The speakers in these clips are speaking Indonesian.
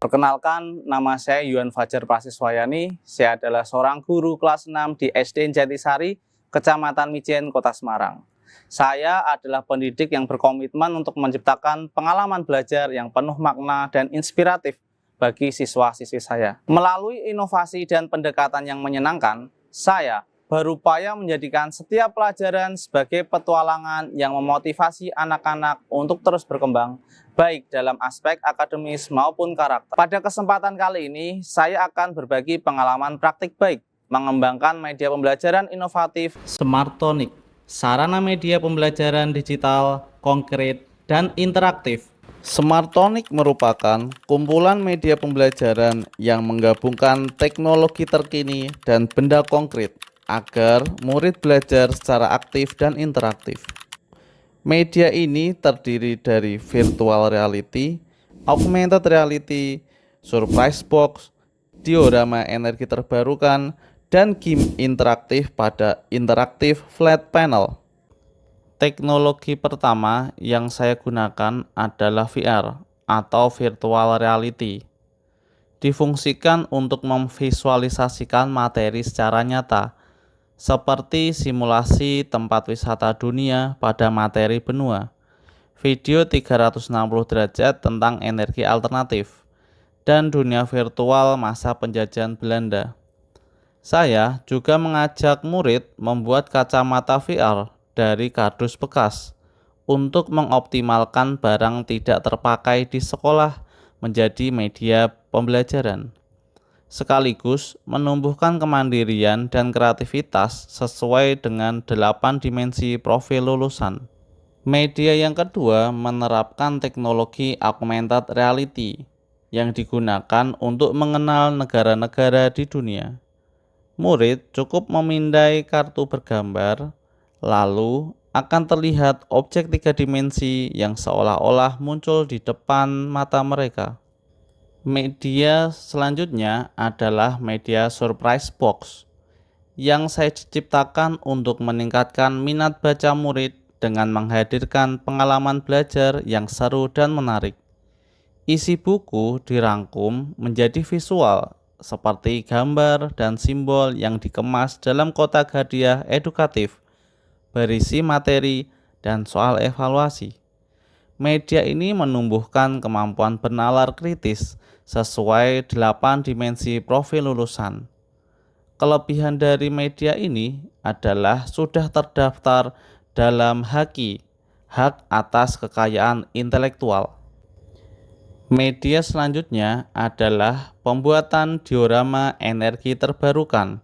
Perkenalkan, nama saya Yuan Fajar Prasiswayani. Saya adalah seorang guru kelas 6 di SD Jatisari, Kecamatan Mijen, Kota Semarang. Saya adalah pendidik yang berkomitmen untuk menciptakan pengalaman belajar yang penuh makna dan inspiratif bagi siswa-siswi saya. Melalui inovasi dan pendekatan yang menyenangkan, saya berupaya menjadikan setiap pelajaran sebagai petualangan yang memotivasi anak-anak untuk terus berkembang, baik dalam aspek akademis maupun karakter. Pada kesempatan kali ini, saya akan berbagi pengalaman praktik baik mengembangkan media pembelajaran inovatif Smartonic, sarana media pembelajaran digital, konkret, dan interaktif. Smartonic merupakan kumpulan media pembelajaran yang menggabungkan teknologi terkini dan benda konkret agar murid belajar secara aktif dan interaktif. Media ini terdiri dari virtual reality, augmented reality, surprise box, diorama energi terbarukan, dan game interaktif pada interaktif flat panel. Teknologi pertama yang saya gunakan adalah VR atau virtual reality. Difungsikan untuk memvisualisasikan materi secara nyata, seperti simulasi tempat wisata dunia pada materi benua, video 360 derajat tentang energi alternatif, dan dunia virtual masa penjajahan Belanda. Saya juga mengajak murid membuat kacamata VR dari kardus bekas untuk mengoptimalkan barang tidak terpakai di sekolah menjadi media pembelajaran, sekaligus menumbuhkan kemandirian dan kreativitas sesuai dengan 8 dimensi profil lulusan. Media yang kedua menerapkan teknologi augmented reality yang digunakan untuk mengenal negara-negara di dunia. Murid cukup memindai kartu bergambar, lalu akan terlihat objek 3 dimensi yang seolah-olah muncul di depan mata mereka. Media selanjutnya adalah media surprise box yang saya ciptakan untuk meningkatkan minat baca murid dengan menghadirkan pengalaman belajar yang seru dan menarik. Isi buku dirangkum menjadi visual seperti gambar dan simbol yang dikemas dalam kotak hadiah edukatif, berisi materi dan soal evaluasi. Media ini menumbuhkan kemampuan bernalar kritis sesuai 8 dimensi profil lulusan. Kelebihan dari media ini adalah sudah terdaftar dalam HAKI, Hak Atas Kekayaan Intelektual. Media selanjutnya adalah pembuatan diorama energi terbarukan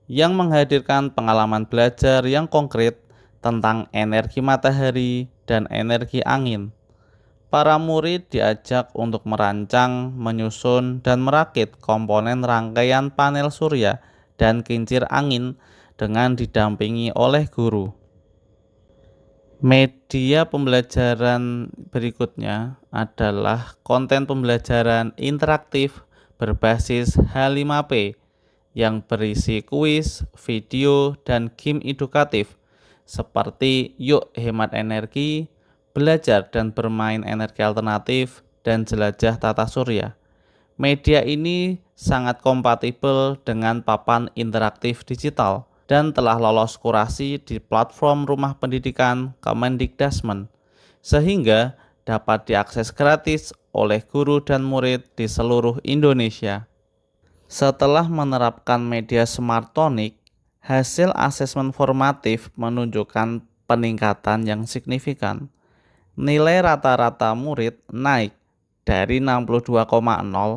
yang menghadirkan pengalaman belajar yang konkret tentang energi matahari dan energi angin. Para murid diajak untuk merancang, menyusun, dan merakit komponen rangkaian panel surya dan kincir angin dengan didampingi oleh guru. Media pembelajaran berikutnya adalah konten pembelajaran interaktif berbasis H5P yang berisi kuis, video, dan game edukatif seperti Yuk Hemat Energi, Belajar dan Bermain Energi Alternatif, dan Jelajah Tata Surya. Media ini sangat kompatibel dengan papan interaktif digital dan telah lolos kurasi di platform rumah pendidikan Kemendikbudristek, sehingga dapat diakses gratis oleh guru dan murid di seluruh Indonesia. Setelah menerapkan media Smartonic, hasil asesmen formatif menunjukkan peningkatan yang signifikan. Nilai rata-rata murid naik dari 62,0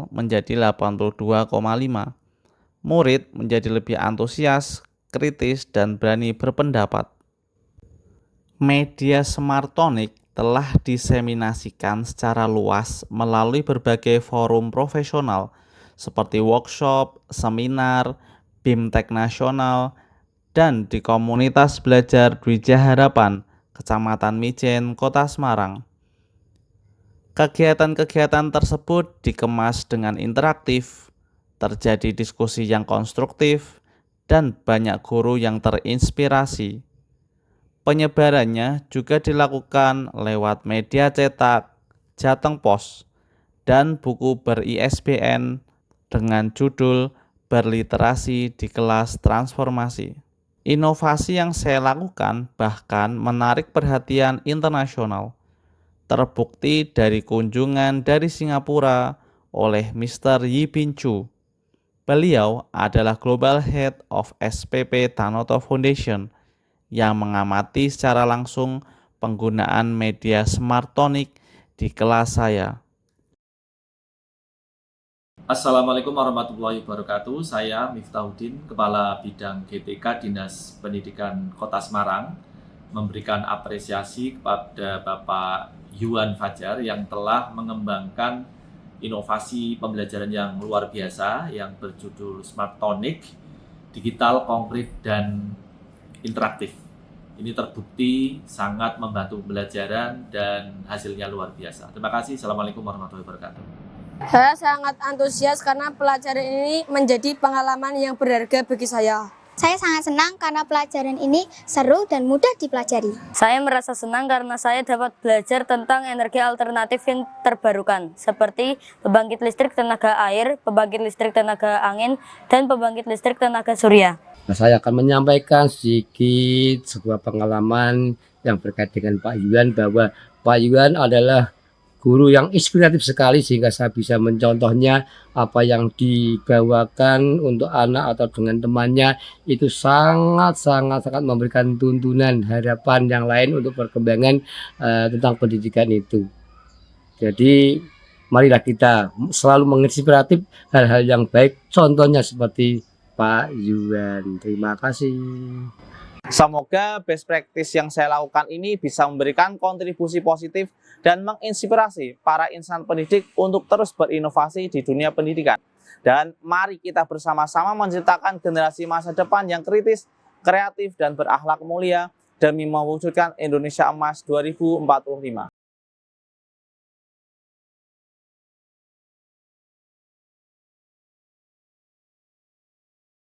menjadi 82,5. Murid menjadi lebih antusias, kritis, dan berani berpendapat. Media Smartonic telah diseminasikan secara luas melalui berbagai forum profesional seperti workshop, seminar, BIMTEK nasional, dan di komunitas belajar Dwija Harapan, Kecamatan Mijen, Kota Semarang. Kegiatan-kegiatan tersebut dikemas dengan interaktif, terjadi diskusi yang konstruktif, dan banyak guru yang terinspirasi. Penyebarannya juga dilakukan lewat media cetak, Jateng Pos, dan buku ber-ISBN dengan judul Berliterasi di Kelas Transformasi. Inovasi yang saya lakukan bahkan menarik perhatian internasional. Terbukti dari kunjungan dari Singapura oleh Mr. Yi Bin Chu. Beliau adalah Global Head of SPP Tanoto Foundation yang mengamati secara langsung penggunaan media Smartonic di kelas saya. Assalamualaikum warahmatullahi wabarakatuh. Saya Miftahuddin, Kepala Bidang GTK Dinas Pendidikan Kota Semarang, memberikan apresiasi kepada Bapak Yuan Fajar yang telah mengembangkan inovasi pembelajaran yang luar biasa yang berjudul Smartonic, digital, konkret, dan interaktif. Ini terbukti sangat membantu pembelajaran dan hasilnya luar biasa. Terima kasih. Assalamualaikum warahmatullahi wabarakatuh. Saya sangat antusias karena pelajaran ini menjadi pengalaman yang berharga bagi saya. Saya sangat senang karena pelajaran ini seru dan mudah dipelajari. Saya merasa senang karena saya dapat belajar tentang energi alternatif yang terbarukan, seperti pembangkit listrik tenaga air, pembangkit listrik tenaga angin, dan pembangkit listrik tenaga surya. Nah, saya akan menyampaikan sedikit sebuah pengalaman yang berkait dengan Pak Yuan, bahwa Pak Yuan adalah guru yang inspiratif sekali sehingga saya bisa mencontohnya. Apa yang dibawakan untuk anak atau dengan temannya itu sangat memberikan tuntunan harapan yang lain untuk perkembangan tentang pendidikan itu. Jadi marilah kita selalu menginspiratif hal-hal yang baik, contohnya seperti Pak Yuan. Terima kasih. Semoga best practice yang saya lakukan ini bisa memberikan kontribusi positif dan menginspirasi para insan pendidik untuk terus berinovasi di dunia pendidikan. Dan mari kita bersama-sama menciptakan generasi masa depan yang kritis, kreatif, dan berakhlak mulia demi mewujudkan Indonesia Emas 2045.